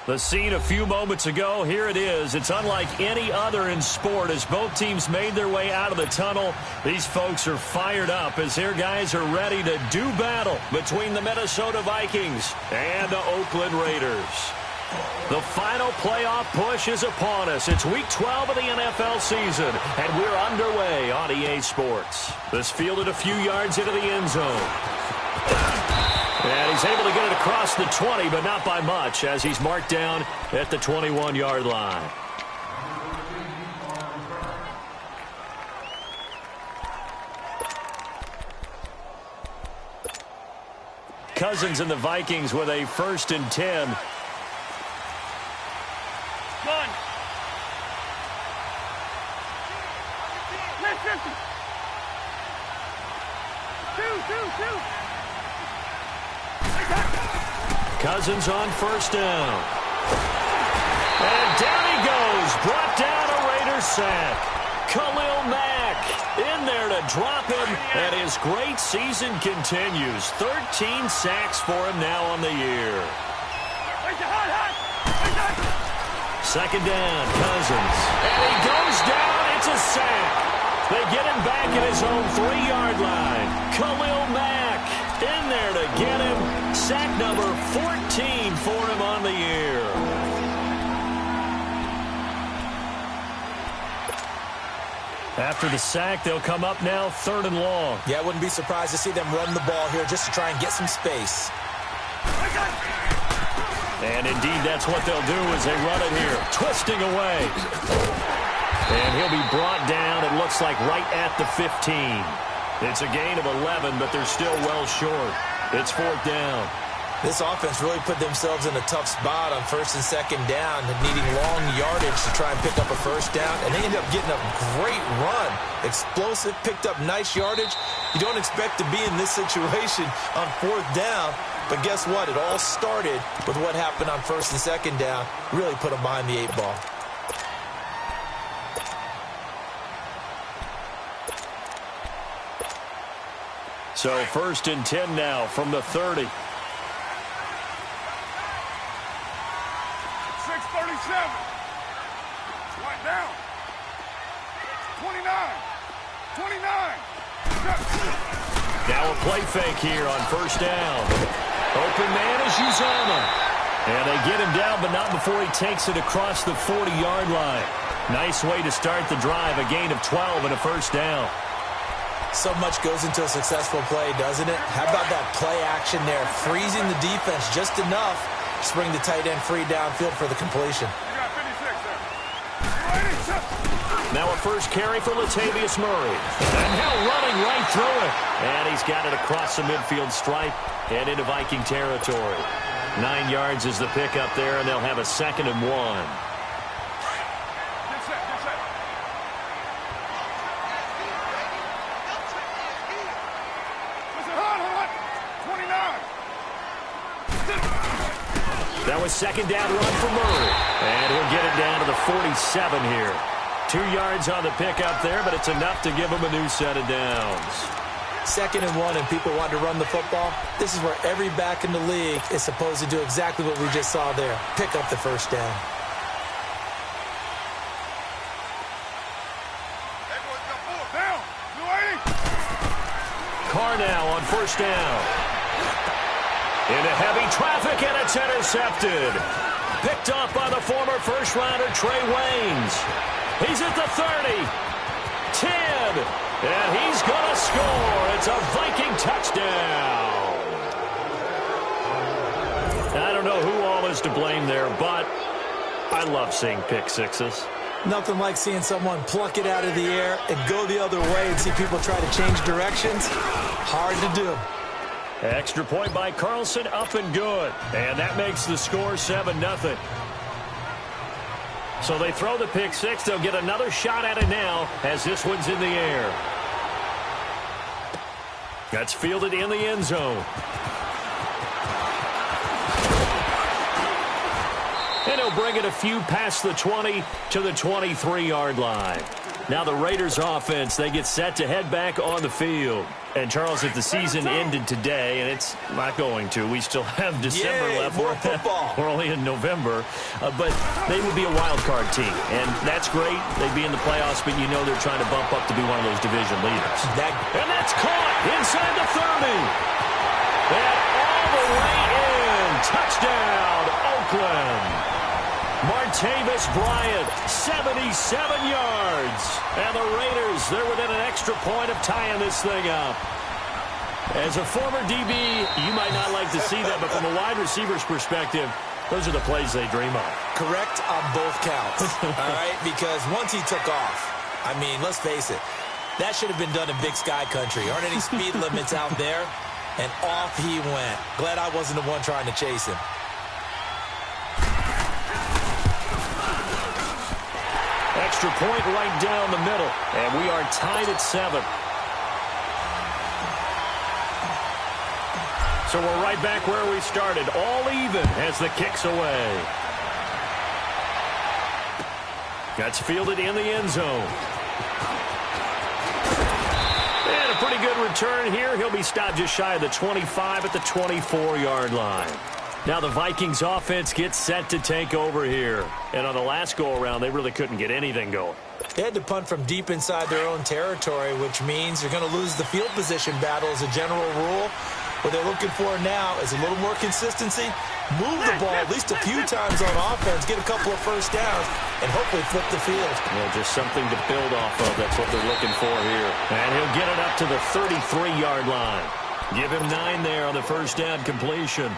The scene a few moments ago, here it is. It's unlike any other in sport as both teams made their way out of the tunnel. These folks are fired up as their guys are ready to do battle between the Minnesota Vikings and the Oakland Raiders. The final playoff push is upon us. It's Week 12 of the NFL season, and we're underway on EA Sports. This fielded a few yards into the end zone. And he's able to get it across the 20, but not by much, as he's marked down at the 21-yard line. Cousins and the Vikings with a 1st and 10. One. Two. Cousins on 1st down. And down he goes. Brought down a Raiders sack. Khalil Mack in there to drop him. And his great season continues. 13 sacks for him now on the year. 2nd down, Cousins. And he goes down. It's a sack. They get him back at his own 3-yard line. Khalil Mack in there to get him. Sack number 14 for him on the year. After the sack, they'll come up now 3rd and long. Yeah, I wouldn't be surprised to see them run the ball here just to try and get some space. And indeed, that's what they'll do as they run it here. Twisting away. And he'll be brought down, it looks like, right at the 15. It's a gain of 11, but they're still well short. It's 4th down. This offense really put themselves in a tough spot on 1st and 2nd down, needing long yardage to try and pick up a 1st down, and they ended up getting a great run. Explosive, picked up nice yardage. You don't expect to be in this situation on 4th down, but guess what? It all started with what happened on 1st and 2nd down. Really put them behind the 8 ball. So 1st and 10 now from the 30. 6:37. Right down. 29. Now a play fake here on 1st down. Open man is Uzama. And they get him down, but not before he takes it across the 40-yard line. Nice way to start the drive. A gain of 12 and a 1st down. So much goes into a successful play, doesn't it? How about that play action there? Freezing the defense just enough to bring the tight end free downfield for the completion. You got 56 there. Now a first carry for Latavius Murray. And now running right through it. And he's got it across the midfield stripe and into Viking territory. 9 yards is the pickup there, and they'll have a 2nd and 1. That was 2nd down run for Murray. And he'll get it down to the 47 here. 2 yards on the pickup there, but it's enough to give him a new set of downs. 2nd and 1, and people want to run the football. This is where every back in the league is supposed to do exactly what we just saw there. Pick up the 1st down. Carr now on 1st down. Into heavy traffic, and it's intercepted. Picked off by the former first-rounder Trey Waynes. He's at the 30. 10. And he's going to score. It's a Viking touchdown. I don't know who all is to blame there, but I love seeing pick sixes. Nothing like seeing someone pluck it out of the air and go the other way and see people try to change directions. Hard to do. Extra point by Carlson, up and good. And that makes the score 7-0. So they throw the pick six. They'll get another shot at it now as this one's in the air. That's fielded in the end zone. And he'll bring it a few past the 20 to the 23-yard line. Now the Raiders offense, they get set to head back on the field. And Charles, if the season ended today, and it's not going to, we still have December left. More football. We're only in November. But they would be a wild card team. And that's great. They'd be in the playoffs, but you know they're trying to bump up to be one of those division leaders. And that's caught inside the 30. And all the way in. Touchdown, Oakland. Martavis Bryant, 77 yards. And the Raiders, they're within an extra point of tying this thing up. As a former DB, you might not like to see that, but from a wide receiver's perspective, those are the plays they dream of. Correct on both counts, all right? Because once he took off, I mean, let's face it, that should have been done in Big Sky Country. Aren't any speed limits out there? And off he went. Glad I wasn't the one trying to chase him. Extra point right down the middle, and we are tied at 7. So we're right back where we started, all even as the kick's away. That's fielded in the end zone. And a pretty good return here. He'll be stopped just shy of the 25 at the 24-yard line. Now the Vikings offense gets set to take over here. And on the last go-around, they really couldn't get anything going. They had to punt from deep inside their own territory, which means you're going to lose the field position battle as a general rule. What they're looking for now is a little more consistency, move the ball at least a few times on offense, get a couple of first downs, and hopefully flip the field. Well, just something to build off of. That's what they're looking for here. And he'll get it up to the 33-yard line. Give him 9 there on the first down completion.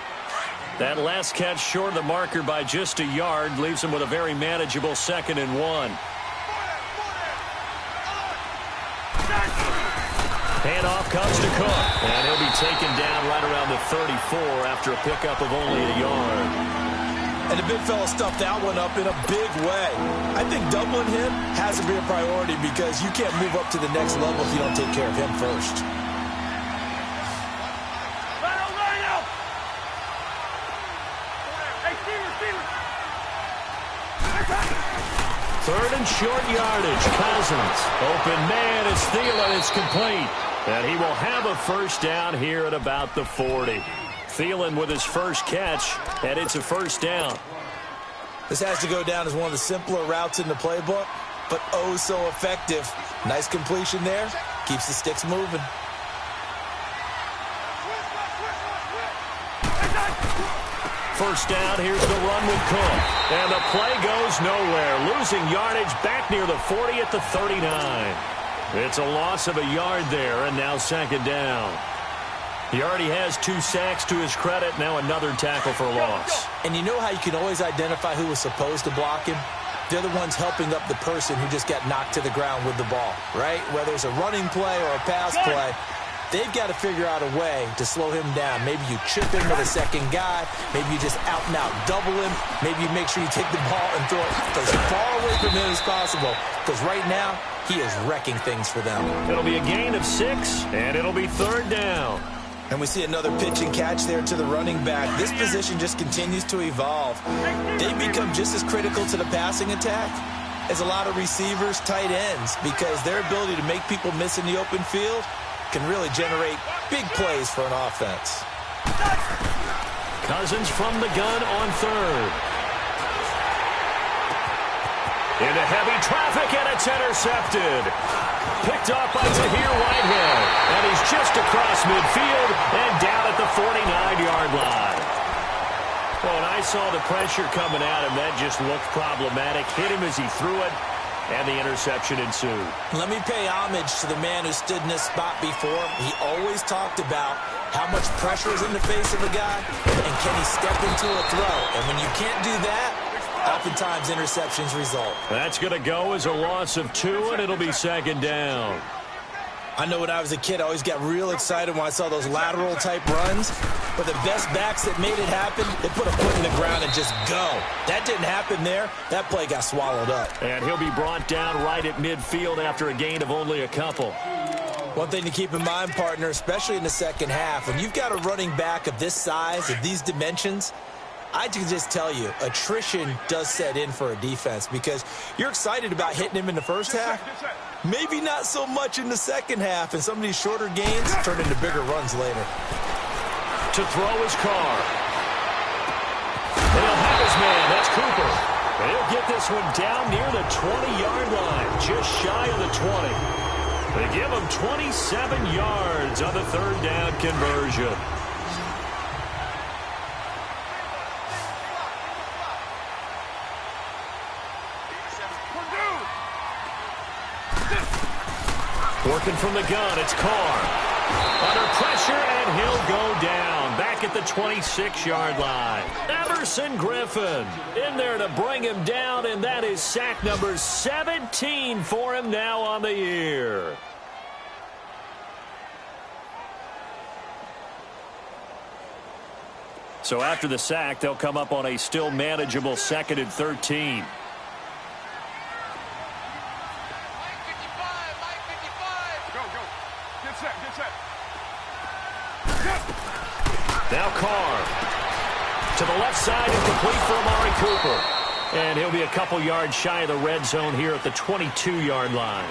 That last catch short of the marker by just a yard leaves him with a very manageable 2nd and 1. Handoff comes to Cook, and he'll be taken down right around the 34 after a pickup of only a yard. And the big fella stuffed that one up in a big way. I think doubling him has to be a priority because you can't move up to the next level if you don't take care of him first. Third and short yardage. Cousins. Open man is Thielen. It's complete. And he will have a first down here at about the 40. Thielen with his first catch, and it's a first down. This has to go down as one of the simpler routes in the playbook, but oh so effective. Nice completion there. Keeps the sticks moving. First down, here's the run with Cook. And the play goes nowhere. Losing yardage back near the 40 at the 39. It's a loss of a yard there, and now 2nd down. He already has 2 sacks to his credit. Now another tackle for a loss. And you know how you can always identify who was supposed to block him? They're the ones helping up the person who just got knocked to the ground with the ball, right? Whether it's a running play or a pass play, they've got to figure out a way to slow him down. Maybe you chip him with a second guy. Maybe you just out-and-out double him. Maybe you make sure you take the ball and throw it as far away from him as possible. Because right now, he is wrecking things for them. It'll be a gain of 6, and it'll be 3rd down. And we see another pitch and catch there to the running back. This position just continues to evolve. They become just as critical to the passing attack as a lot of receivers, tight ends, because their ability to make people miss in the open field can really generate big plays for an offense. Cousins from the gun on 3rd. Into heavy traffic, and it's intercepted. Picked off by Tahir Whitehead. And he's just across midfield and down at the 49-yard line. Well, when I saw the pressure coming at him, that just looked problematic. Hit him as he threw it, and the interception ensued. Let me pay homage to the man who stood in this spot before. He always talked about how much pressure is in the face of a guy, and can he step into a throw. And when you can't do that, oftentimes interceptions result. That's going to go as a loss of 2, and it'll be 2nd down. I know when I was a kid, I always got real excited when I saw those lateral-type runs. But the best backs that made it happen, they put a foot in the ground and just go. That didn't happen there. That play got swallowed up. And he'll be brought down right at midfield after a gain of only a couple. One thing to keep in mind, partner, especially in the second half, when you've got a running back of this size, of these dimensions, I can just tell you, attrition does set in for a defense because you're excited about hitting him in the first half. Maybe not so much in the second half, and some of these shorter gains turn into bigger runs later. To throw his car. And he'll have his man. That's Cooper. And he'll get this one down near the 20-yard line, just shy of the 20. They give him 27 yards on the third down conversion. Working from the gun, it's Carr. Under pressure, and he'll go down. Back at the 26-yard line. Everson Griffin in there to bring him down, and that is sack number 17 for him now on the year. So after the sack, they'll come up on a still manageable 2nd and 13. Now Carr to the left side and complete for Amari Cooper. And he'll be a couple yards shy of the red zone here at the 22-yard line.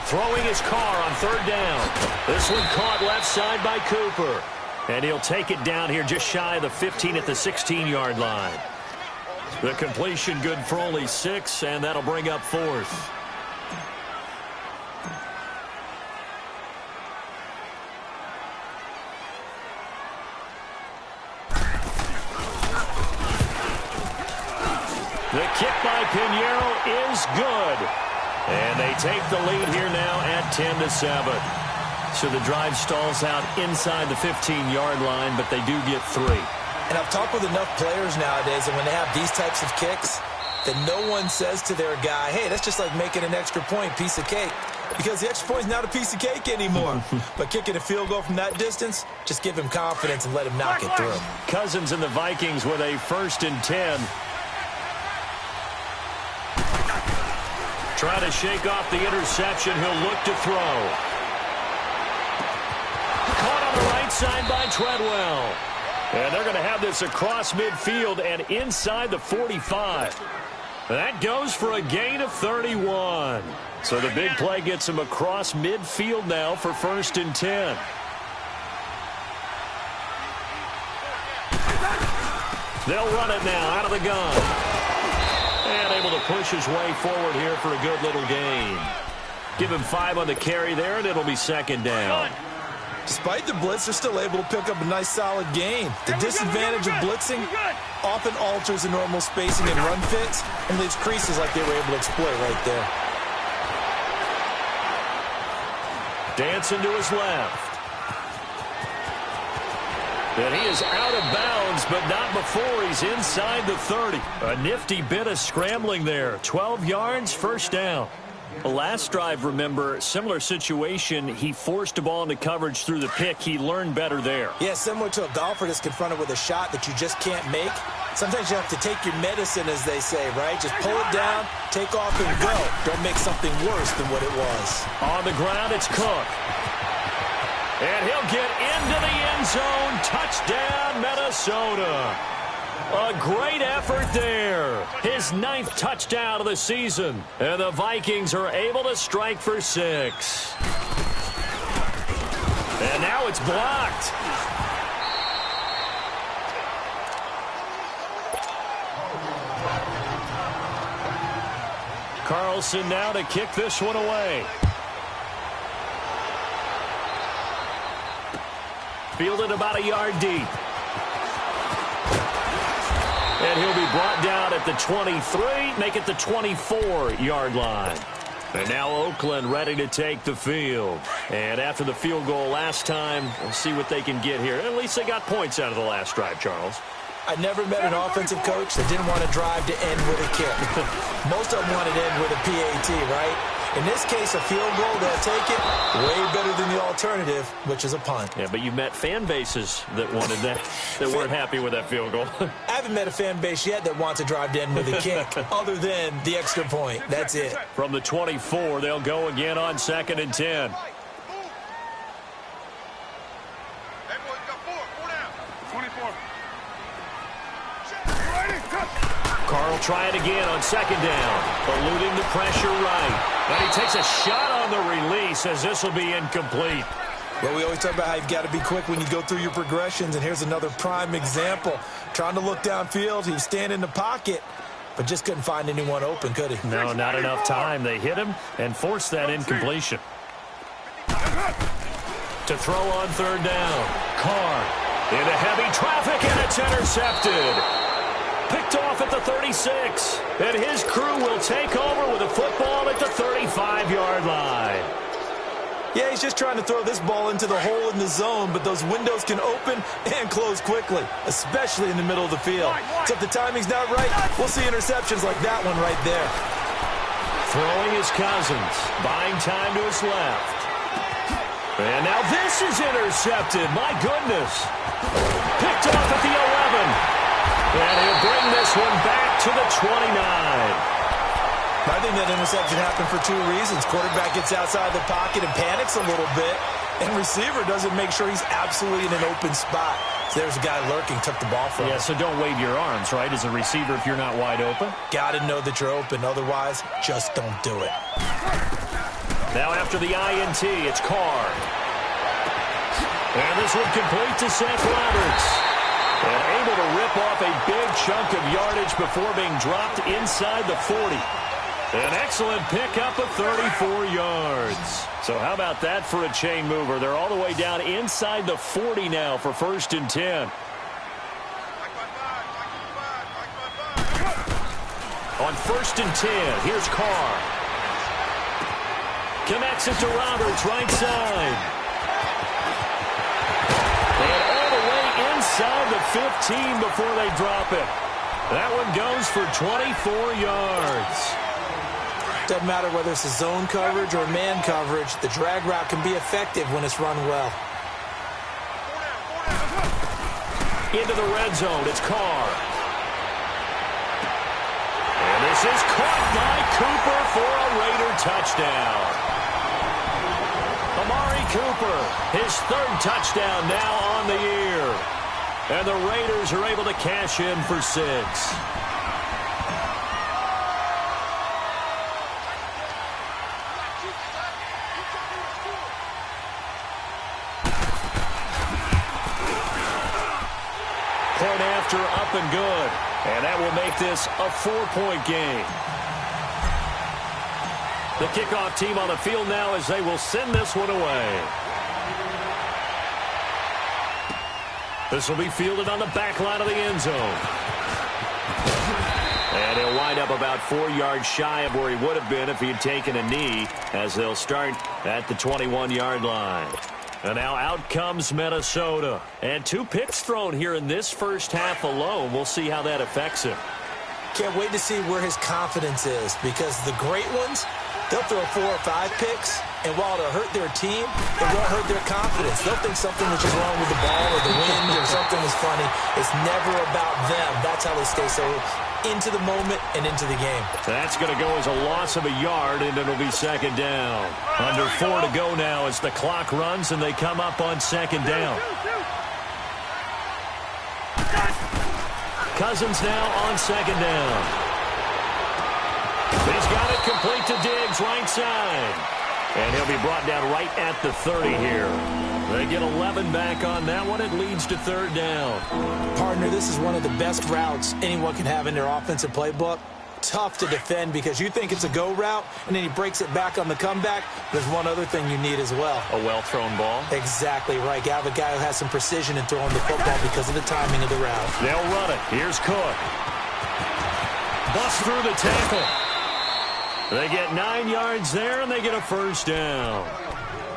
Throwing his car on third down. This one caught left side by Cooper. And he'll take it down here just shy of the 15 at the 16-yard line. The completion good for only 6, and that'll bring up 4th. The kick by Pinheiro is good. And they take the lead here now at 10-7. So the drive stalls out inside the 15-yard line, but they do get 3. And I've talked with enough players nowadays, and when they have these types of kicks, that no one says to their guy, hey, that's just like making an extra point, piece of cake. Because the extra point is not a piece of cake anymore. But kicking a field goal from that distance, just give him confidence and let him knock it through. Cousins and the Vikings with a 1st and 10. Trying to shake off the interception. He'll look to throw. Caught on the right side by Treadwell. And they're going to have this across midfield and inside the 45. That goes for a gain of 31. So the big play gets him across midfield now for 1st and 10. They'll run it now out of the gun. And able to push his way forward here for a good little gain. Give him 5 on the carry there, and it'll be 2nd down. Despite the blitz, they're still able to pick up a nice, solid gain. The disadvantage of blitzing often alters the normal spacing and run fits and leaves creases like they were able to exploit right there. Dancing to his left. And he is out of bounds, but not before he's inside the 30. A nifty bit of scrambling there. 12 yards, 1st down. The last drive, remember, similar situation. He forced a ball into coverage through the pick. He learned better there. Yeah, similar to a golfer that's confronted with a shot that you just can't make. Sometimes you have to take your medicine, as they say, right? Just pull it down, take off, and go. Don't make something worse than what it was. On the ground, it's Cook. And he'll get into the end zone. Touchdown, Minnesota. A great effort there. His 9th touchdown of the season. And the Vikings are able to strike for 6. And now it's blocked. Carlson now to kick this one away. Fielded about a yard deep. And he'll be brought down at the 23, make it the 24-yard line. And now Oakland ready to take the field. And after the field goal last time, we'll see what they can get here. At least they got points out of the last drive, Charles. I never met an offensive coach that didn't want to drive to end with a kick. Most of them wanted to end with a PAT, right? In this case, a field goal, they'll take it. Way better than the alternative, which is a punt. Yeah, but you've met fan bases that wanted that, that weren't happy with that field goal. I haven't met a fan base yet that wants to drive in with a kick, other than the extra point. That's it. From the 24, they'll go again on 2nd and 10. Hey, boys, you got four down. 24. Carl try it again on 2nd down, eluding the pressure right. And he takes a shot on the release as this will be incomplete. Well, we always talk about how you've got to be quick when you go through your progressions, and here's another prime example. Trying to look downfield, he was standing in the pocket, but just couldn't find anyone open, could he? No, not enough time. They hit him and forced that incompletion. To throw on 3rd down, Carr into heavy traffic, and it's intercepted. Picked off at the 36, and his crew will take over with a football at the 35-yard line. Yeah, he's just trying to throw this ball into the hole in the zone, but those windows can open and close quickly, especially in the middle of the field. So if the timing's not right, we'll see interceptions like that one right there. Throwing his Cousins, buying time to his left. And now this is intercepted. My goodness. Picked off at the 11. And he'll bring this one back to the 29. I think that interception happened for 2 reasons. Quarterback gets outside the pocket and panics a little bit, and receiver doesn't make sure he's absolutely in an open spot. So there's a guy lurking, took the ball from him. Yeah, so don't wave your arms, right, as a receiver if you're not wide open. Got to know that you're open. Otherwise, just don't do it. Now after the INT, it's Carr. And this one complete to Seth Roberts. And able to rip off a big chunk of yardage before being dropped inside the 40. An excellent pickup of 34 yards. So how about that for a chain mover? They're all the way down inside the 40 now for 1st and 10. On 1st and 10, here's Carr. Connects it to Roberts, right side. Inside the 15 before they drop it. That one goes for 24 yards. Doesn't matter whether it's a zone coverage or man coverage, the drag route can be effective when it's run well. Into the red zone, it's Carr. And this is caught by Cooper for a Raider touchdown. Amari Cooper, his 3rd touchdown now on the year. And the Raiders are able to cash in for 6. Point after, up and good. And that will make this a 4-point game. The kickoff team on the field now as they will send this one away. This will be fielded on the back line of the end zone. And he'll wind up about 4 yards shy of where he would have been if he had taken a knee, as they'll start at the 21-yard line. And now out comes Minnesota. And 2 picks thrown here in this first half alone. We'll see how that affects him. Can't wait to see where his confidence is, because the great ones, they'll throw 4 or 5 picks, and while it'll hurt their team, it won't hurt their confidence. They'll think something was just wrong with the ball or the wind or something was funny. It's never about them. That's how they stay so into the moment and into the game. That's going to go as a loss of a yard, and it'll be 2nd down. Under 4 to go now as the clock runs, and they come up on 2nd down. Cousins now on 2nd down. He's got it complete to Diggs, right side. And he'll be brought down right at the 30 here. They get 11 back on that one. It leads to 3rd down. Partner, this is one of the best routes anyone can have in their offensive playbook. Tough to defend because you think it's a go route, and then he breaks it back on the comeback. There's one other thing you need as well. A well-thrown ball. Exactly right. You have a guy who has some precision in throwing the football because of the timing of the route. They'll run it. Here's Cook. Bust through the tackle. They get 9 yards there, and they get a 1st down.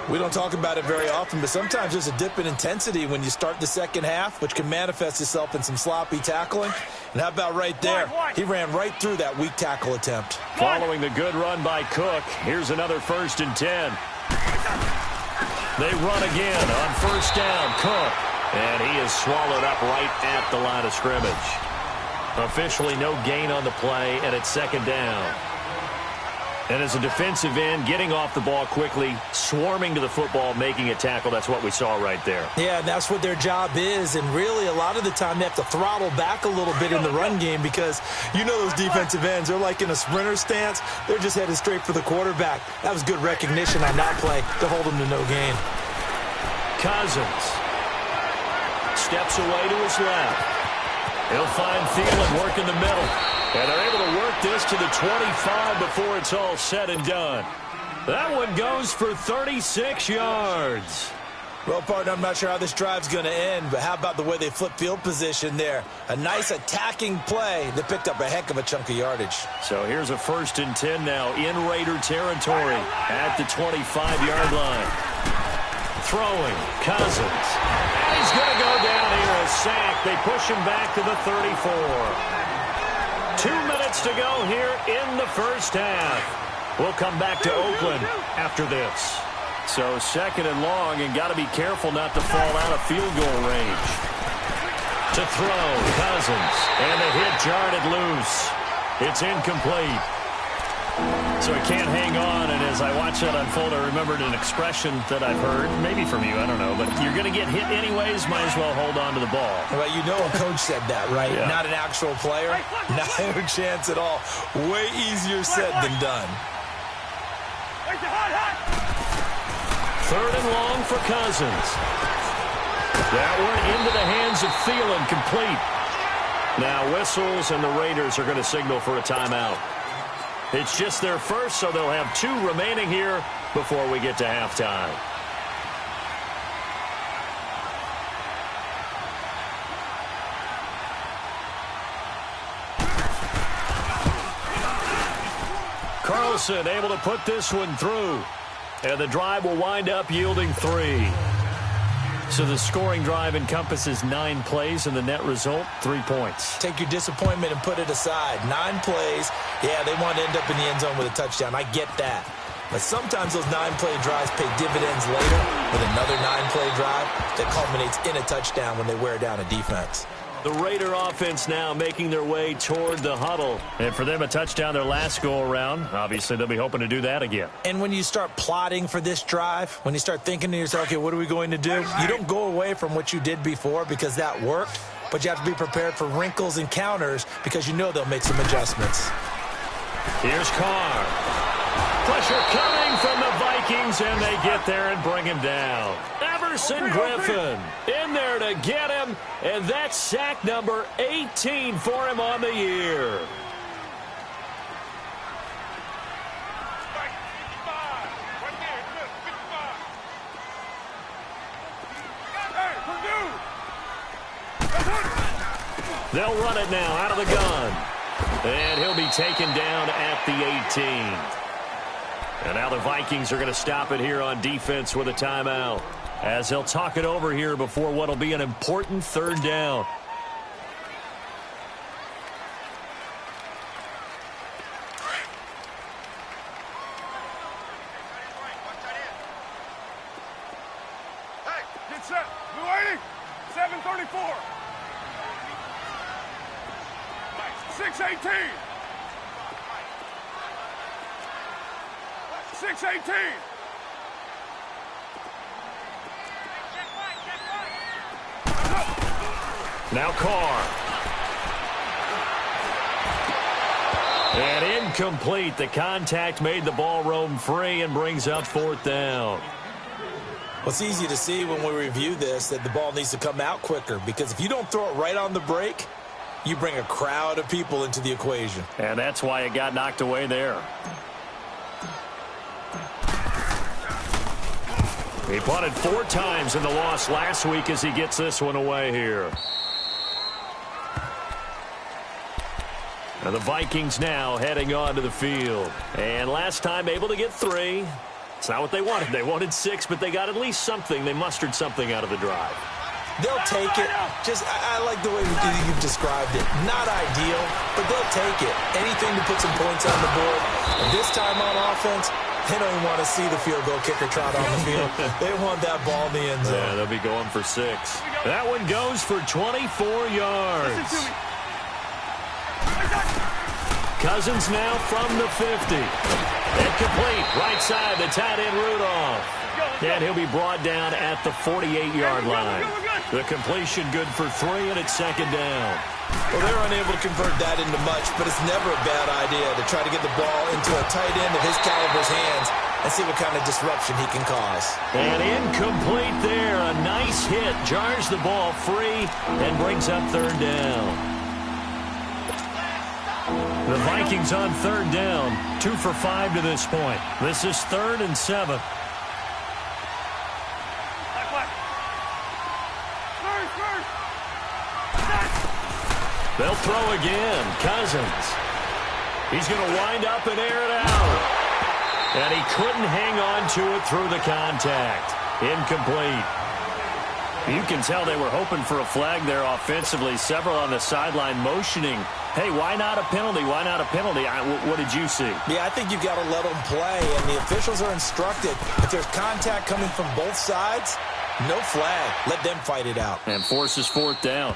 We don't talk about it very often, but sometimes there's a dip in intensity when you start the second half, which can manifest itself in some sloppy tackling. And how about right there? He ran right through that weak tackle attempt. Following the good run by Cook, here's another 1st and 10. They run again on 1st down. Cook. And he is swallowed up right at the line of scrimmage. Officially no gain on the play, and it's 2nd down. And as a defensive end, getting off the ball quickly, swarming to the football, making a tackle, that's what we saw right there. Yeah, and that's what their job is. And really, a lot of the time, they have to throttle back a little bit in the run game because you know those defensive ends, they're like in a sprinter stance. They're just headed straight for the quarterback. That was good recognition on that play to hold them to no gain. Cousins steps away to his left. He'll find Thielen work in the middle. And they're able to work this to the 25 before it's all said and done. That one goes for 36 yards. Well, partner, I'm not sure how this drive's going to end, but how about the way they flip field position there? A nice attacking play that picked up a heck of a chunk of yardage. So here's a 1st and 10 now in Raider territory at the 25-yard line. Throwing, Cousins. And he's going to go down here, a sack. They push him back to the 34. 2 minutes to go here in the 1st half. We'll come back to Oakland after this. So 2nd and long, and got to be careful not to fall out of field goal range. To throw, Cousins. And the hit jarred it loose. It's incomplete. So he can't hang on, and as I watch that unfold, I remembered an expression that I've heard, maybe from you, I don't know, but you're going to get hit anyways, might as well hold on to the ball. Well, you know a coach said that, right? Yeah. Not an actual player. Not a chance at all. Way easier said than done. 3rd and long for Cousins. That one into the hands of Thielen, complete. Now whistles, and the Raiders are going to signal for a timeout. It's just their first, so they'll have 2 remaining here before we get to halftime. Carlson able to put this one through. And the drive will wind up yielding 3. So the scoring drive encompasses 9 plays, and the net result, 3 points. Take your disappointment and put it aside. 9 plays. Yeah, they want to end up in the end zone with a touchdown. I get that. But sometimes those 9-play drives pay dividends later with another 9-play drive that culminates in a touchdown when they wear down a defense. The Raider offense now making their way toward the huddle. And for them, a touchdown their last go-around. Obviously, they'll be hoping to do that again. And when you start plotting for this drive, when you start thinking to yourself, okay, what are we going to do? You don't go away from what you did before because that worked, but you have to be prepared for wrinkles and counters because you know they'll make some adjustments. Here's Carr. Pressure coming from the Vikings, and they get there and bring him down. Everson Griffin in there to get him, and that's sack number 18 for him on the year. They'll run it now out of the gun. And he'll be taken down at the 18. And now the Vikings are going to stop it here on defense with a timeout, as they'll talk it over here before what will be an important 3rd down. Hey, get set. Blue 80, 734. 618. 618. Now Carr. And incomplete. The contact made the ball roam free and brings up 4th down. Well, it's easy to see when we review this that the ball needs to come out quicker, because if you don't throw it right on the break, you bring a crowd of people into the equation. And that's why it got knocked away there. He punted 4 times in the loss last week as he gets this one away here. And the Vikings now heading onto the field. And last time able to get 3. It's not what they wanted. They wanted 6, but they got at least something. They mustered something out of the drive. They'll take it. I like the way you've described it. Not ideal, but they'll take it. Anything to put some points on the board. And this time on offense, they don't even want to see the field goal kicker trot on the field. They want that ball in the end zone. Yeah, they'll be going for 6. That one goes for 24 yards. Cousins now from the 50. Incomplete. Right side, the tight end Rudolph. And he'll be brought down at the 48-yard line. The completion good for 3, and it's second down. Well, they're unable to convert that into much, but it's never a bad idea to try to get the ball into a tight end of his caliber's hands and see what kind of disruption he can cause. And incomplete there. A nice hit. Jars the ball free and brings up third down. The Vikings on third down. 2 for 5 to this point. This is 3rd and 7. They'll throw again. Cousins. He's going to wind up and air it out. And he couldn't hang on to it through the contact. Incomplete. You can tell they were hoping for a flag there offensively. Several on the sideline motioning. Hey, why not a penalty? Why not a penalty? What did you see? Yeah, I think you've got to let them play, and the officials are instructed. If there's contact coming from both sides, no flag. Let them fight it out. And forces 4th down.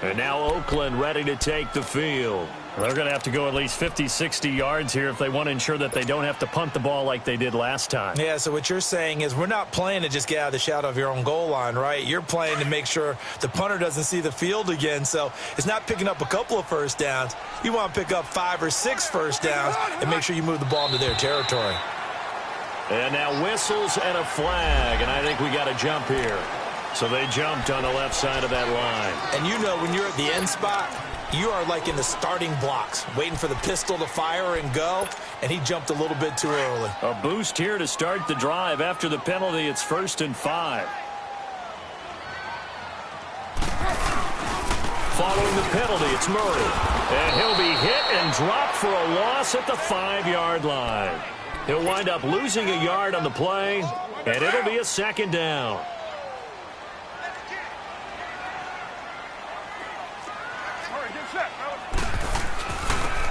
And now Oakland ready to take the field. They're going to have to go at least 50, 60 yards here if they want to ensure that they don't have to punt the ball like they did last time. Yeah, so what you're saying is we're not playing to just get out of the shadow of your own goal line, right? You're playing to make sure the punter doesn't see the field again. So it's not picking up a couple of first downs. You want to pick up 5 or 6 first downs and make sure you move the ball into their territory. And now whistles and a flag, and I think we got a jump here. So they jumped on the left side of that line. And you know when you're at the end spot, you are like in the starting blocks, waiting for the pistol to fire and go, and he jumped a little bit too early. A boost here to start the drive. After the penalty, it's 1st and 5. Following the penalty, it's Murray. And he'll be hit and dropped for a loss at the 5-yard line. He'll wind up losing a yard on the play, and it'll be a 2nd down.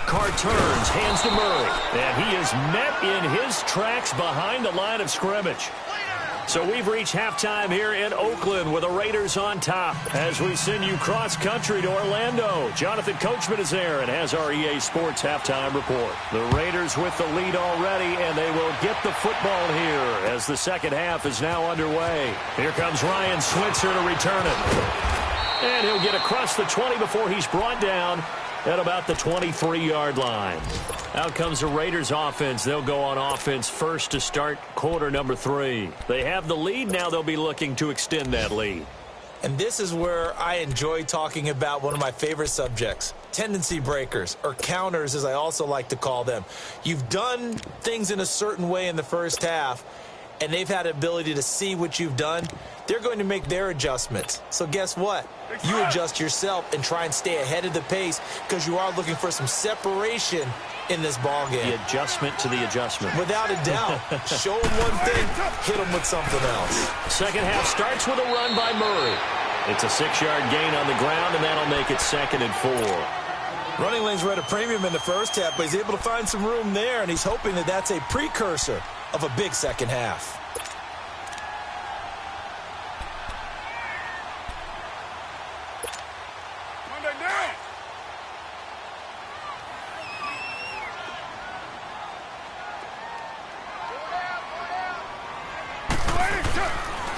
Carr turns, hands to Murray, and he is met in his tracks behind the line of scrimmage. So we've reached halftime here in Oakland with the Raiders on top as we send you cross-country to Orlando. Jonathan Coachman is there and has our EA Sports halftime report. The Raiders with the lead already, and they will get the football here as the second half is now underway. Here comes Ryan Switzer to return it. And he'll get across the 20 before he's brought down at about the 23-yard line. Out comes the Raiders offense. They'll go on offense first to start quarter number 3. They have the lead. Now they'll be looking to extend that lead. And this is where I enjoy talking about one of my favorite subjects, tendency breakers, or counters as I also like to call them. You've done things in a certain way in the first half, and they've had the ability to see what you've done. They're going to make their adjustments. So guess what? You adjust yourself and try and stay ahead of the pace because you are looking for some separation in this ball game. The adjustment to the adjustment. Without a doubt. Show them one thing, hit them with something else. Second half starts with a run by Murray. It's a 6-yard gain on the ground, and that'll make it 2nd and 4. Running lanes were at a premium in the first half, but he's able to find some room there, and he's hoping that that's a precursor of a big second half.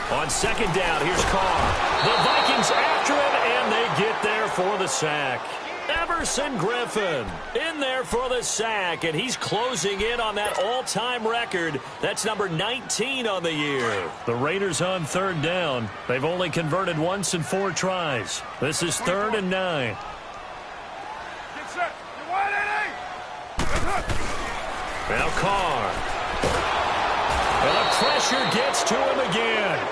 On second down, here's Carr. The Vikings after him, and they get there for the sack. Everson Griffin in there for the sack, and he's closing in on that all-time record. That's number 19 on the year. The Raiders on third down. They've only converted once in 4 tries. This is 3rd and 9. Get set. You're wide, Now Carr. And the pressure gets to him again.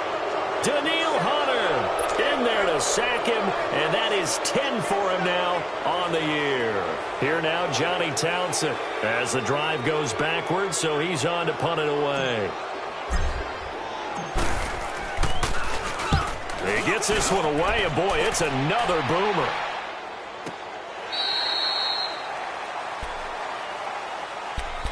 Daniil Hunter in there to sack him, and that is 10 for him now on the year. Here now, Johnny Townsend as the drive goes backwards, so he's on to punt it away. He gets this one away, and boy, it's another boomer.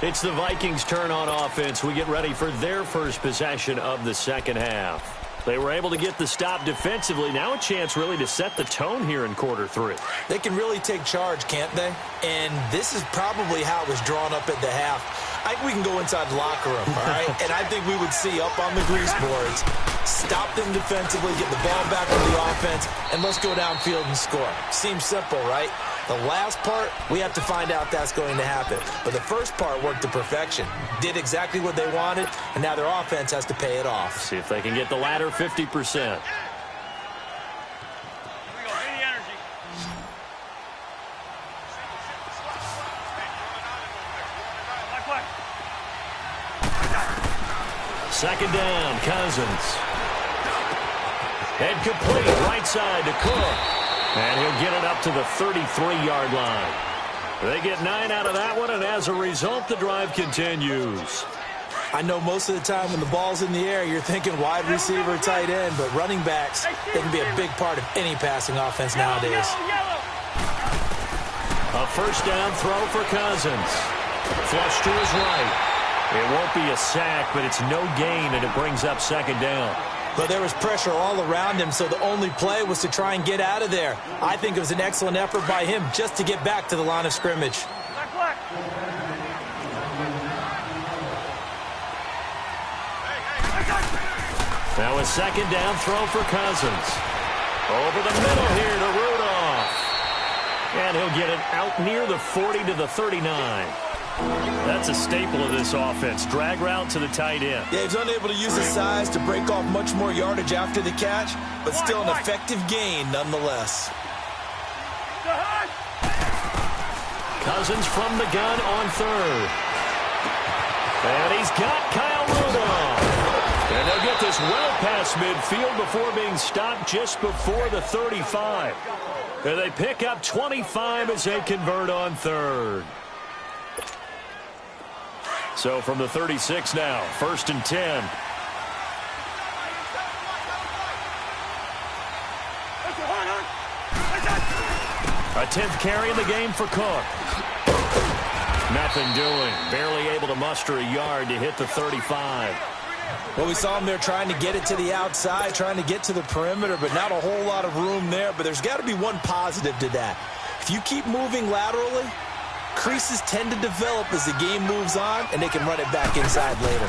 It's the Vikings' turn on offense. We get ready for their first possession of the second half. They were able to get the stop defensively. Now a chance really to set the tone here in quarter 3. They can really take charge, can't they? And this is probably how it was drawn up at the half. I think we can go inside the locker room, all right? And I think we would see up on the grease boards, stop them defensively, get the ball back on the offense, and let's go downfield and score. Seems simple, right? The last part, we have to find out that's going to happen. But the first part worked to perfection. Did exactly what they wanted, and now their offense has to pay it off. See if they can get the latter 50%. Second down, Cousins. And complete, right side to Cook. And he'll get it up to the 33-yard line. They get 9 out of that one, and as a result, the drive continues. I know most of the time when the ball's in the air, you're thinking wide receiver, tight end, but running backs, they can be a big part of any passing offense nowadays. A first down throw for Cousins. Flush to his right. It won't be a sack, but it's no gain, and it brings up second down. But there was pressure all around him, so the only play was to try and get out of there. I think it was an excellent effort by him just to get back to the line of scrimmage. Now a second down throw for Cousins. Over the middle here to Rudolph. And he'll get it out near the 40 to the 39. That's a staple of this offense. Drag route to the tight end. Yeah, he's unable to use his size to break off much more yardage after the catch, but still an effective gain nonetheless. Cousins from the gun on third. And he's got Kyle Rudolph. And they'll get this well past midfield before being stopped just before the 35. And they pick up 25 as they convert on third. So from the 36 now, 1st and 10. A 10th carry in the game for Cook. Nothing doing. Barely able to muster a yard to hit the 35. Well, we saw him there trying to get it to the outside, trying to get to the perimeter, but not a whole lot of room there. But there's got to be one positive to that. If you keep moving laterally, creases tend to develop as the game moves on, and they can run it back inside later.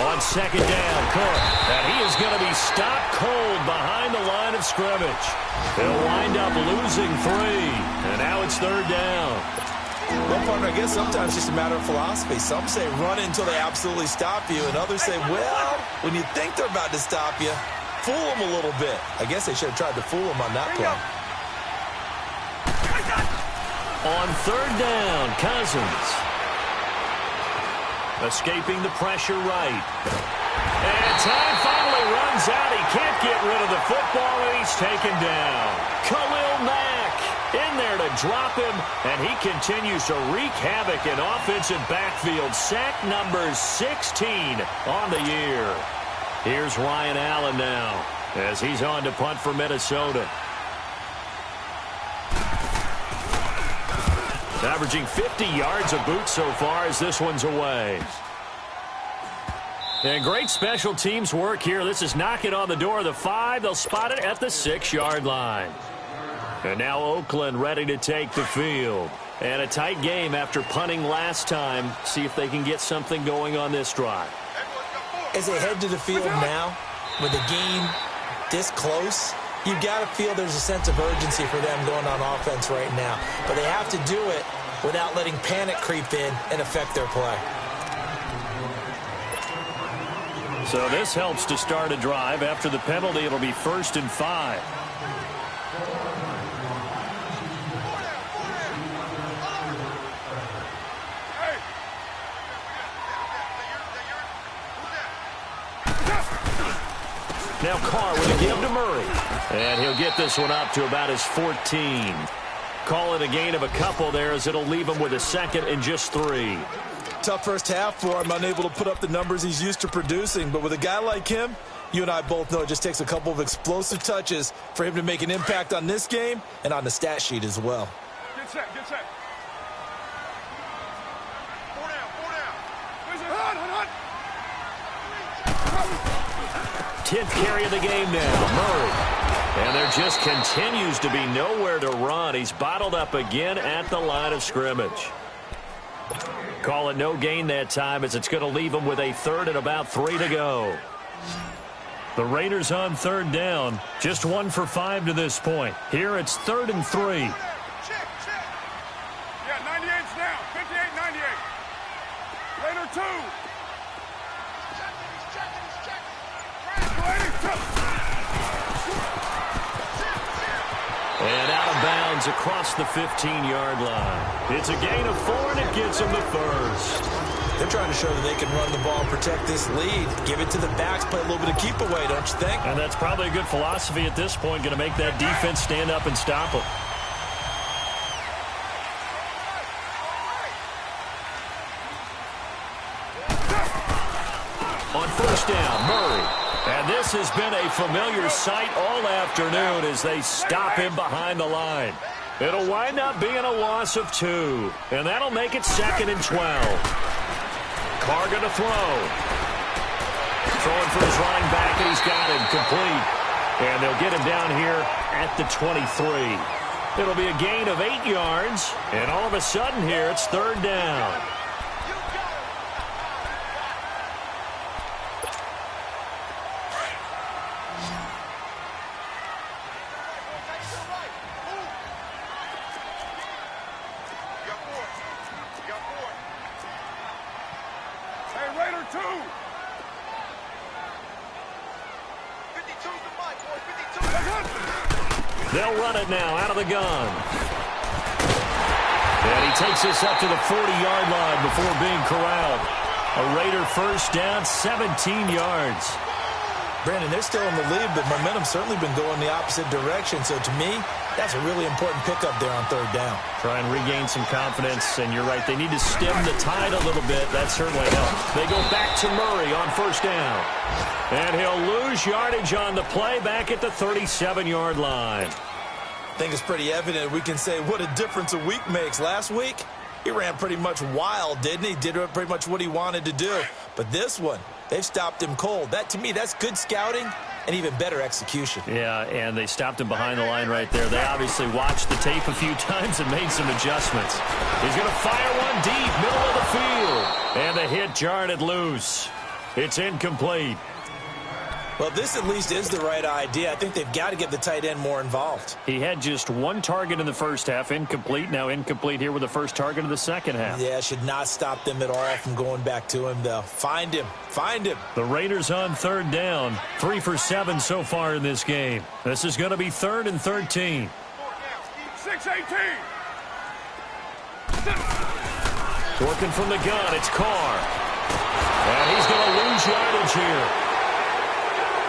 On second down, Cook. And he is going to be stopped cold behind the line of scrimmage. They'll wind up losing 3. And now it's third down. Well, partner, I guess sometimes it's just a matter of philosophy. Some say run it until they absolutely stop you, and others say, well, when you think they're about to stop you, fool them a little bit. I guess they should have tried to fool them on that play. On third down, Cousins. Escaping the pressure right. And time finally runs out. He can't get rid of the football, and he's taken down. Khalil Mack in there to drop him, and he continues to wreak havoc in offensive backfield. Sack number 16 on the year. Here's Ryan Allen now as he's on to punt for Minnesota. Averaging 50 yards a boot so far as this one's away. And great special teams work here. This is knocking on the door of the 5. They'll spot it at the 6-yard line. And now Oakland ready to take the field. And a tight game after punting last time. See if they can get something going on this drive. As they head to the field now, with the game this close, you've got to feel there's a sense of urgency for them going on offense right now. But they have to do it without letting panic creep in and affect their play. So this helps to start a drive. After the penalty, it'll be 1st and 5. Now Carr with a give to Murray. And he'll get this one up to about his 14. Call it a gain of a couple there as it'll leave him with a second and just 3. Tough first half for him, unable to put up the numbers he's used to producing. But with a guy like him, you and I both know it just takes a couple of explosive touches for him to make an impact on this game and on the stat sheet as well. Get set, get set. 4 down, 4 down. Hut. 10th carry of the game now, Murray. And there just continues to be nowhere to run. He's bottled up again at the line of scrimmage. Call it no gain that time as it's going to leave him with a third and about 3 to go. The Raiders on third down, just 1 for 5 to this point. Here it's 3rd and 3. Check. Yeah, 98's down. 58, 98. Raider 2. And out of bounds across the 15-yard line. It's a gain of 4, and it gets him the first. They're trying to show that they can run the ball and protect this lead. Give it to the backs, play a little bit of keep away, don't you think? And that's probably a good philosophy at this point, going to make that defense stand up and stop them. On first down, Murray. And this has been a familiar sight all afternoon as they stop him behind the line. It'll wind up being a loss of 2. And that'll make it 2nd and 12. Carr going to throw. Throwing for his running back, and he's got him complete. And they'll get him down here at the 23. It'll be a gain of 8 yards. And all of a sudden here, it's 3rd down. They'll run it now out of the gun. And he takes this up to the 40-yard line before being corralled. A Raider first down, 17 yards. Brandon, they're still in the lead, but momentum's certainly been going the opposite direction. So to me, that's a really important pickup there on 3rd down. Try and regain some confidence, and you're right. They need to stem the tide a little bit. That certainly helps. They go back to Murray on first down. And he'll lose yardage on the play back at the 37-yard line. I think it's pretty evident. We can say what a difference a week makes. Last week, he ran pretty much wild, didn't he? Did pretty much what he wanted to do. But this one, they've stopped him cold. That, to me, that's good scouting and even better execution. Yeah, and they stopped him behind the line right there. They obviously watched the tape a few times and made some adjustments. He's going to fire one deep, middle of the field. And the hit jarred it loose. It's incomplete. Well, this at least is the right idea. I think they've got to get the tight end more involved. He had just 1 target in the first half, incomplete. Now incomplete here with the first target of the second half. Yeah, should not stop them at all from going back to him, though. Find him. Find him. The Raiders on 3rd down. 3 for 7 so far in this game. This is going to be 3rd and 13. 6-18. Working from the gun, it's Carr. And he's going to lose yardage here,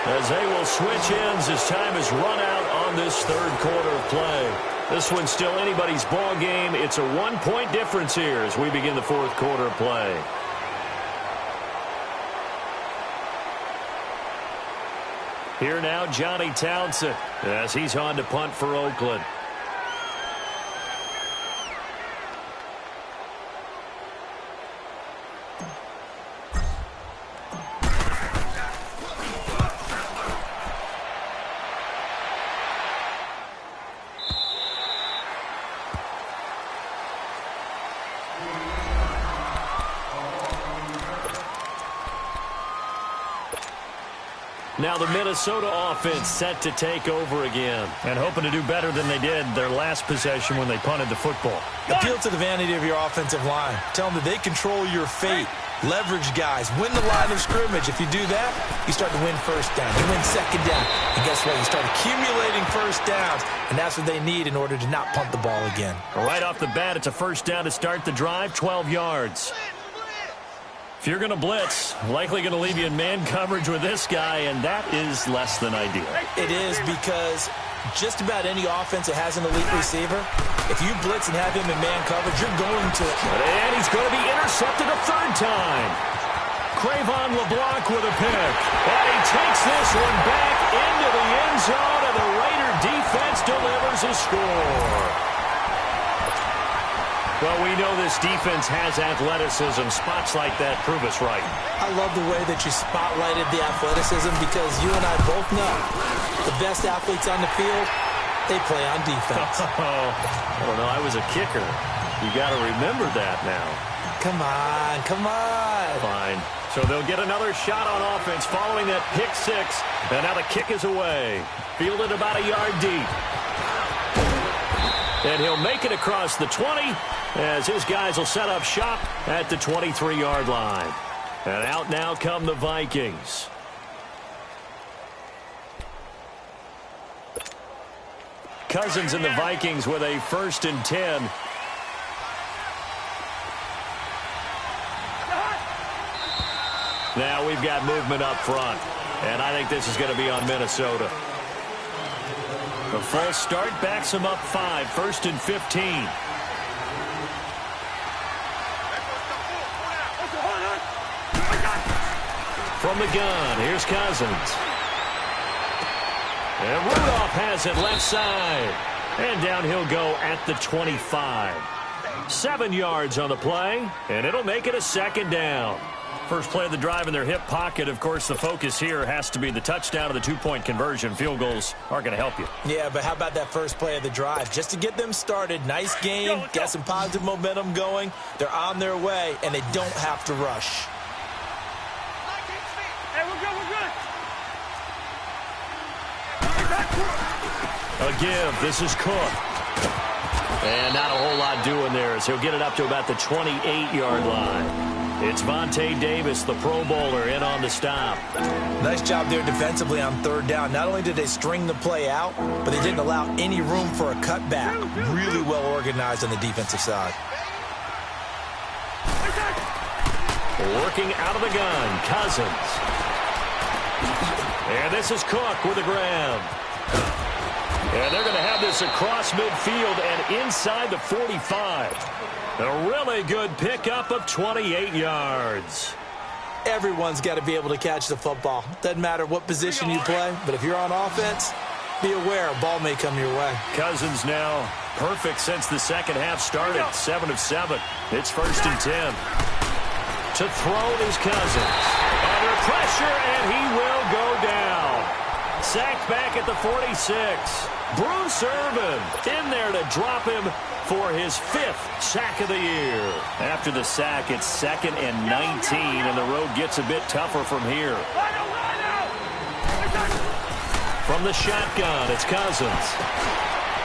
as they will switch ends as time is run out on this 3rd quarter of play. This one's still anybody's ball game. It's a 1-point difference here as we begin the 4th quarter of play. Here now, Johnny Townsend, as he's on to punt for Oakland. Now the Minnesota offense set to take over again and hoping to do better than they did their last possession when they punted the football. Appeal to the vanity of your offensive line. Tell them that they control your fate. Leverage guys. Win the line of scrimmage. If you do that, you start to win first down. You win second down. And guess what? You start accumulating first downs. And that's what they need in order to not punt the ball again. Right off the bat, it's a first down to start the drive, 12 yards. If you're going to blitz, likely going to leave you in man coverage with this guy, and that is less than ideal. It is, because just about any offense that has an elite receiver, if you blitz and have him in man coverage, you're going to. And he's going to be intercepted a third time. Cravon LeBlanc with a pick. And he takes this one back into the end zone, and the Raider defense delivers a score. Well, we know this defense has athleticism. Spots like that prove us right. I love the way that you spotlighted the athleticism, because you and I both know the best athletes on the field, they play on defense. I don't know. I was a kicker. You got to remember that now. Come on, come on. Fine. So they'll get another shot on offense following that pick six. And now the kick is away. Fielded about a yard deep. And he'll make it across the 20 as his guys will set up shop at the 23-yard line. And out now come the Vikings. Cousins and the Vikings with a 1st and 10. Now we've got movement up front, and I think this is going to be on Minnesota. The full start backs him up 5, 1st and 15. From the gun, here's Cousins. And Rudolph has it left side. And down he'll go at the 25. 7 yards on the play, and it'll make it a 2nd down. First play of the drive in their hip pocket. Of course, the focus here has to be the touchdown of the 2-point conversion. Field goals aren't going to help you. Yeah, but how about that first play of the drive? Just to get them started. Nice game. Got some positive momentum going. They're on their way, and they don't have to rush. Hey, we're good, we're good. A give. This is Cook. And not a whole lot doing there as he'll get it up to about the 28-yard line. It's Vontae Davis, the Pro Bowler, in on the stop. Nice job there defensively on 3rd down. Not only did they string the play out, but they didn't allow any room for a cutback. Really well organized on the defensive side. Working out of the gun, Cousins. And this is Cook with the grab. And they're going to have this across midfield and inside the 45. A really good pickup of 28 yards. Everyone's got to be able to catch the football. Doesn't matter what position you play, but if you're on offense, be aware a ball may come your way. Cousins now perfect since the second half started. 7 of 7. It's 1st and 10. To throw is Cousins. Under pressure, and he will go down. Sacked back at the 46. Bruce Irvin in there to drop him for his 5th sack of the year. After the sack, it's 2nd and 19, and the road gets a bit tougher from here. From the shotgun, it's Cousins.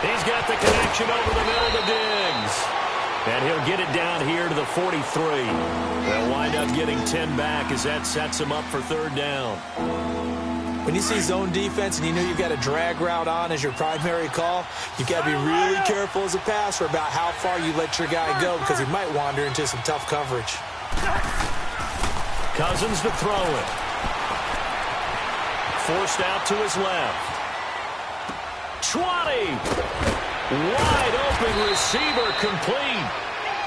He's got the connection over the middle to Diggs. And he'll get it down here to the 43. They'll wind up getting 10 back as that sets him up for 3rd down. When you see zone defense and you know you've got a drag route on as your primary call, you've got to be really careful as a passer about how far you let your guy go, because he might wander into some tough coverage. Cousins to throw it. Forced out to his left. 20. Wide open receiver complete.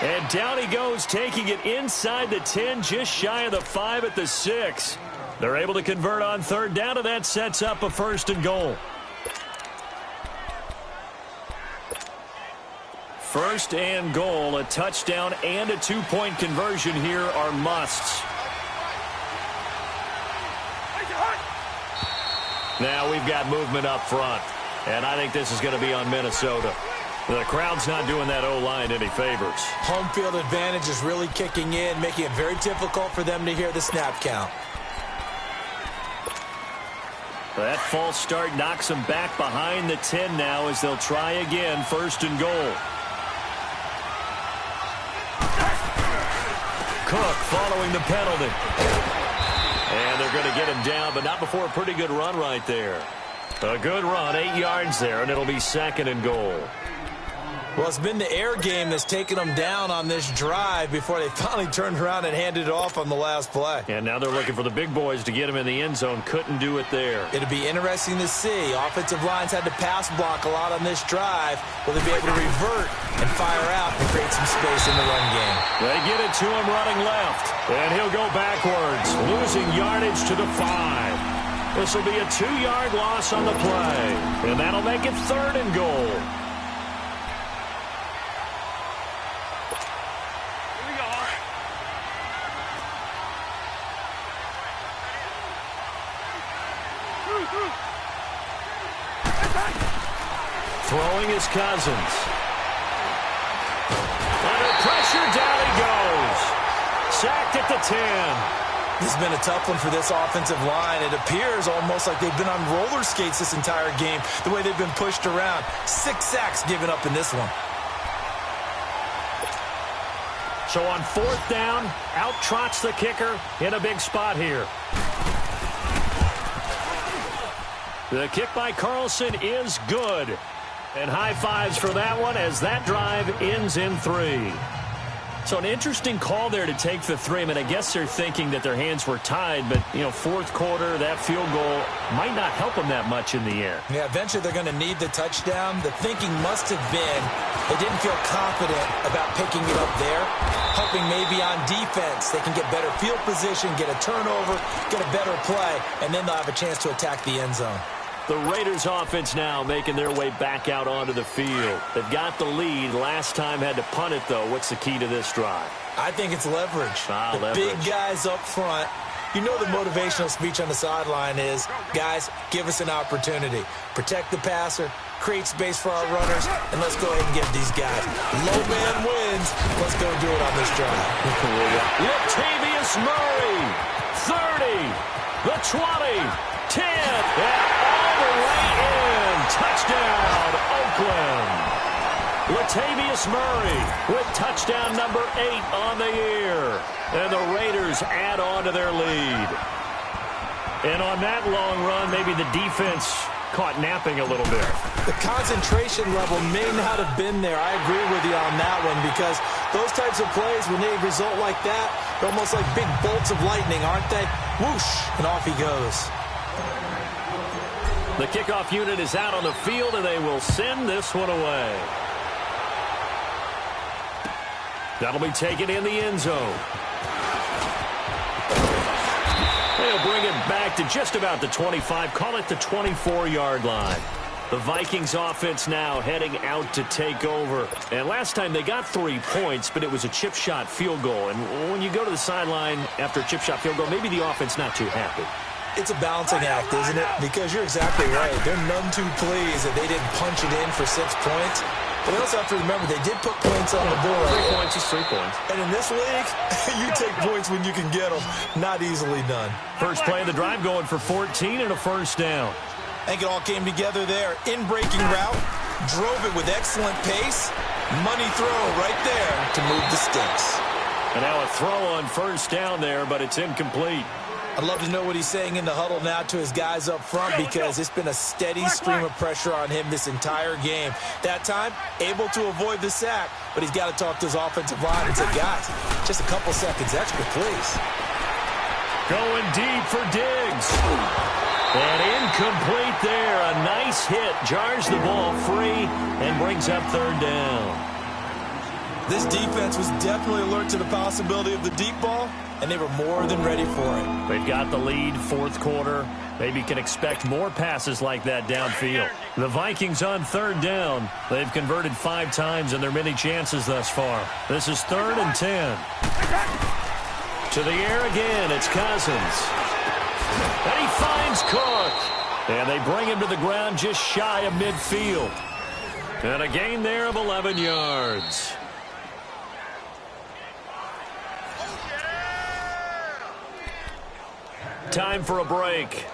And down he goes, taking it inside the 10, just shy of the 5 at the 6. They're able to convert on 3rd down, and that sets up a 1st and goal. 1st and goal, a touchdown and a 2-point conversion here are musts. Now we've got movement up front, and I think this is going to be on Minnesota. The crowd's not doing that O-line any favors. Home field advantage is really kicking in, making it very difficult for them to hear the snap count. That false start knocks them back behind the 10 now as they'll try again, 1st and goal. Cook following the penalty. And they're going to get him down, but not before a pretty good run right there. A good run, 8 yards there, and it'll be 2nd and goal. Well, it's been the air game that's taken them down on this drive before they finally turned around and handed it off on the last play. And now they're looking for the big boys to get him in the end zone. Couldn't do it there. It'll be interesting to see. Offensive lines had to pass block a lot on this drive. Will they be able to revert and fire out and create some space in the run game? They get it to him running left. And he'll go backwards, losing yardage to the 5. This will be a 2-yard loss on the play. And that'll make it 3rd and goal. Throwing his Cousins. Under pressure, down he goes. Sacked at the 10. This has been a tough one for this offensive line. It appears almost like they've been on roller skates this entire game, the way they've been pushed around. 6 sacks given up in this one. So on 4th down, out trots the kicker in a big spot here. The kick by Carlson is good. And high fives for that one as that drive ends in 3. So an interesting call there to take the 3. I mean, I guess they're thinking that their hands were tied, but, you know, 4th quarter, that field goal might not help them that much in the end. Yeah, eventually they're going to need the touchdown. The thinking must have been they didn't feel confident about picking it up there, hoping maybe on defense they can get better field position, get a turnover, get a better play, and then they'll have a chance to attack the end zone. The Raiders offense now making their way back out onto the field. They've got the lead. Last time had to punt it, though. What's the key to this drive? I think it's leverage. Leverage. Big guys up front. You know the motivational speech on the sideline is, guys, give us an opportunity. Protect the passer, create space for our runners, and let's go ahead and give these guys. Low man wins. Let's go do it on this drive. Latavius Murray, 30, the 20, 10, and all the way in. Touchdown, Oakland. Latavius Murray with touchdown number 8 on the year. And the Raiders add on to their lead. And on that long run, maybe the defense caught napping a little bit. The concentration level may not have been there. I agree with you on that one because those types of plays, when they result like that, they're almost like big bolts of lightning, aren't they? Whoosh, and off he goes. The kickoff unit is out on the field, and they will send this one away. That'll be taken in the end zone. They'll bring it back to just about the 25, call it the 24-yard line. The Vikings offense now heading out to take over. And last time they got 3 points, but it was a chip shot field goal. And when you go to the sideline after a chip shot field goal, maybe the offense not too happy. It's a balancing act, isn't it? Because you're exactly right. They're none too pleased that they didn't punch it in for 6 points. But we also have to remember they did put points on the board. 3 points is 3 points. And in this league, you take points when you can get them. Not easily done. First play of the drive going for 14 and a first down. I think it all came together there. In-breaking route, drove it with excellent pace. Money throw right there to move the sticks. And now a throw on first down there, but it's incomplete. I'd love to know what he's saying in the huddle now to his guys up front because it's been a steady stream of pressure on him this entire game. That time, able to avoid the sack, but he's got to talk to his offensive line and say, guys, just a couple seconds extra, please. Going deep for Diggs. And incomplete there. A nice hit. Jars the ball free and brings up 3rd down. This defense was definitely alert to the possibility of the deep ball, and they were more than ready for it. They've got the lead, 4th quarter. Maybe can expect more passes like that downfield. The Vikings on 3rd down. They've converted 5 times in their many chances thus far. This is 3rd and 10. To the air again, it's Cousins. And he finds Cook. And they bring him to the ground just shy of midfield. And a gain there of 11 yards. Time for a break.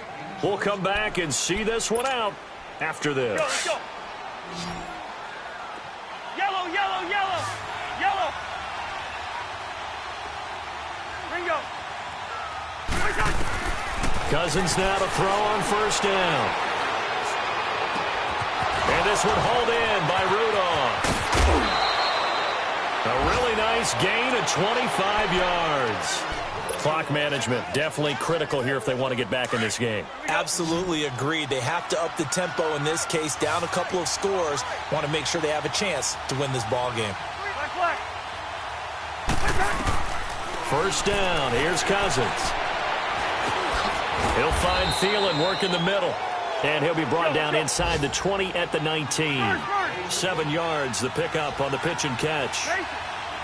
We'll come back and see this one out after this. Let's go. Yellow, yellow, yellow. Yellow. Ringo. Cousins now to throw on first down. And this one hauled in by Rudolph. A really nice gain of 25 yards. Clock management definitely critical here if they want to get back in this game. Absolutely agreed. They have to up the tempo in this case, down a couple of scores. Want to make sure they have a chance to win this ball game. First down. Here's Cousins. He'll find Thielen work in the middle. And he'll be brought down inside the 20 at the 19. 7 yards, the pickup on the pitch and catch.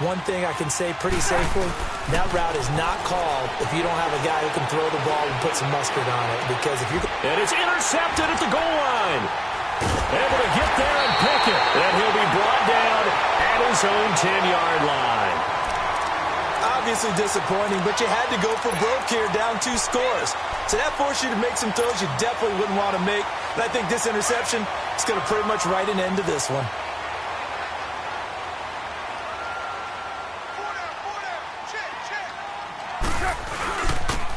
One thing I can say pretty safely, that route is not called if you don't have a guy who can throw the ball and put some mustard on it. Because if you... And it's intercepted at the goal line. Able to get there and pick it. And he'll be brought down at his own 10-yard line. Obviously disappointing, but you had to go for broke here, down 2 scores. So that forced you to make some throws you definitely wouldn't want to make. And I think this interception is going to pretty much write an end to this one.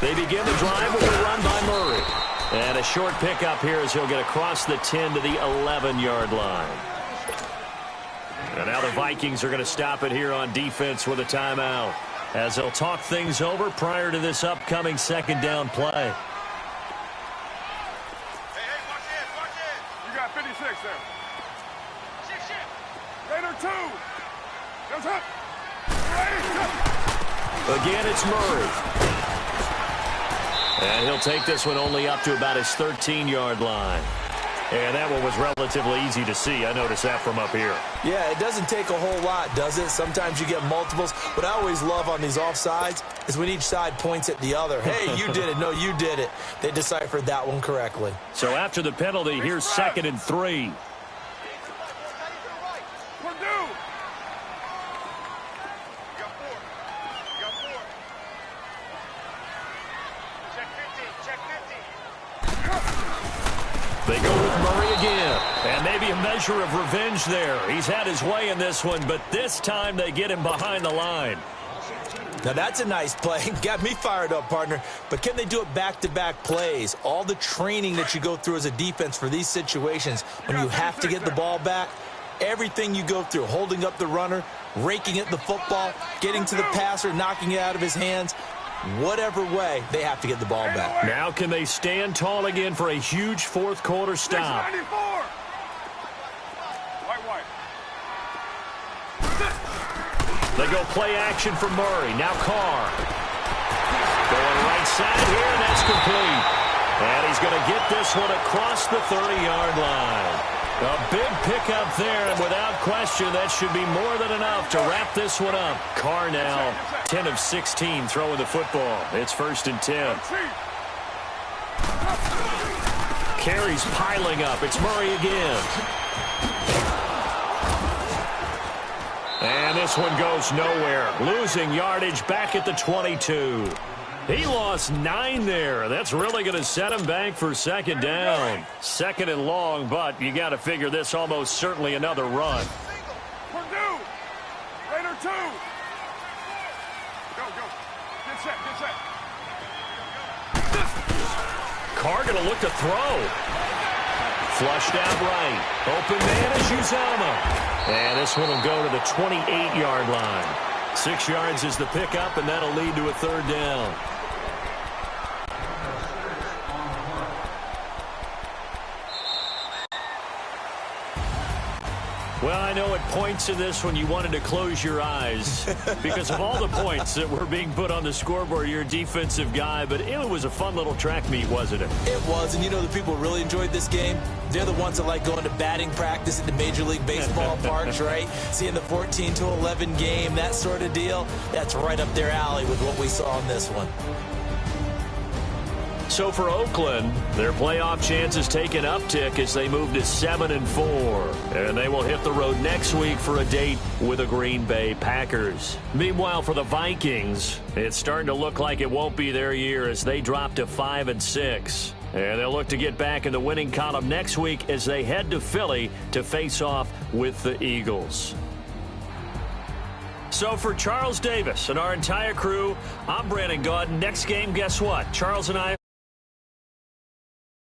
They begin the drive with a run by Murray. And a short pickup here as he'll get across the 10 to the 11-yard line. And now the Vikings are going to stop it here on defense with a timeout, as they'll talk things over prior to this upcoming second down play. Hey, watch it. You got 56 there. Raider 2. Goes up. Again, it's Murray. And he'll take this one only up to about his 13-yard line. And that one was relatively easy to see. I noticed that from up here. Yeah, it doesn't take a whole lot, does it? Sometimes you get multiples. What I always love on these offsides is when each side points at the other. Hey, you did it. No, you did it. They deciphered that one correctly. So after the penalty, here's 2nd and 3. They go with Murray again. And maybe a measure of revenge there. He's had his way in this one, but this time they get him behind the line. Now that's a nice play. Got me fired up, partner. But can they do it back-to-back plays? All the training that you go through as a defense for these situations, when you have to get the ball back, everything you go through, holding up the runner, raking at the football, getting to the passer, knocking it out of his hands, whatever way, they have to get the ball back. Now can they stand tall again for a huge fourth-quarter stop? They go play action for Murray. Now Carr. Going right side here, and that's complete. And he's going to get this one across the 30-yard line. A big pickup there, and without question, that should be more than enough to wrap this one up. Carr now 10 of 16 throwing the football. It's 1st and 10. Carries piling up. It's Murray again. And this one goes nowhere. Losing yardage back at the 22. He lost 9 there. That's really going to set him back for 2nd down. 2nd and long, but you got to figure this almost certainly another run. Purdue. Raider 2. Go. Get set. Carr going to look to throw. Flushed out right. Open man is Uzama. And this one will go to the 28-yard line. 6 yards is the pickup, and that'll lead to a 3rd down. Well, I know at points in this one you wanted to close your eyes because of all the points that were being put on the scoreboard. You're a defensive guy, but it was a fun little track meet, wasn't it? It was, and you know the people who really enjoyed this game? They're the ones that like going to batting practice at the Major League Baseball parks, right? Seeing the 14-11 game, that sort of deal. That's right up their alley with what we saw in this one. So for Oakland, their playoff chances take an uptick as they move to 7-4. And they will hit the road next week for a date with the Green Bay Packers. Meanwhile, for the Vikings, it's starting to look like it won't be their year as they drop to 5-6. And they'll look to get back in the winning column next week as they head to Philly to face off with the Eagles. So for Charles Davis and our entire crew, I'm Brandon Gaudin. Next game, guess what? Charles and I